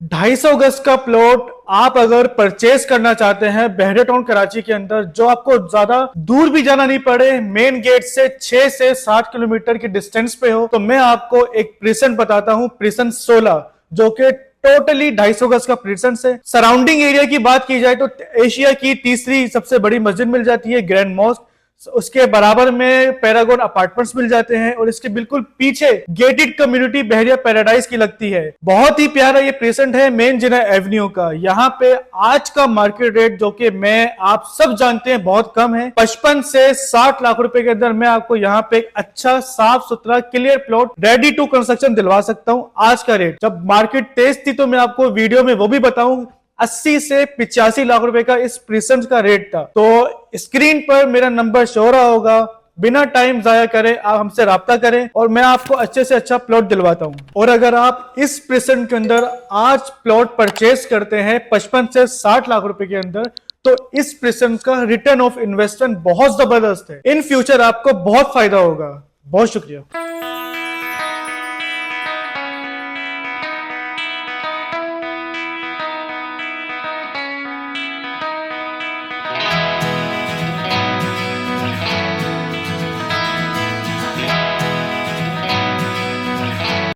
250 गज का प्लॉट आप अगर परचेज करना चाहते हैं बहरे टाउन कराची के अंदर, जो आपको ज्यादा दूर भी जाना नहीं पड़े, मेन गेट से 6 से 7 किलोमीटर की डिस्टेंस पे हो, तो मैं आपको एक प्रीसेंट बताता हूं, प्रीसेंट 16, जो कि टोटली 250 गज का प्रीसेंट है। सराउंडिंग एरिया की बात की जाए तो एशिया की तीसरी सबसे बड़ी मस्जिद मिल जाती है, ग्रैंड मॉस्क। उसके बराबर में पैरागॉन अपार्टमेंट्स मिल जाते हैं और इसके बिल्कुल पीछे गेटेड कम्युनिटी बहरिया पैराडाइज की लगती है। बहुत ही प्यारा ये प्रेजेंट है मेन जिना एवेन्यू का। यहाँ पे आज का मार्केट रेट, जो कि मैं आप सब जानते हैं बहुत कम है, 55 से 60 लाख रुपए के अंदर मैं आपको यहाँ पे एक अच्छा साफ सुथरा clear plot ready to construction दिलवा सकता हूँ। आज का रेट, जब मार्केट तेज थी तो मैं आपको वीडियो में वो भी बताऊं, 80 से 85 लाख रुपए का इस प्रीसेंट का रेट था। तो स्क्रीन पर मेरा नंबर शो हो रहा होगा, बिना टाइम जाया करें आप हमसे राब्ता करें और मैं आपको अच्छे से अच्छा प्लॉट दिलवाता हूं। और अगर आप इस प्रीसेंट के अंदर आज प्लॉट परचेज करते हैं 55 से 60 लाख रुपए के अंदर, तो इस प्रीसेंट का रिटर्न ऑफ इन्वेस्टमेंट बहुत जबरदस्त है। इन फ्यूचर आपको बहुत फायदा होगा। बहुत शुक्रिया।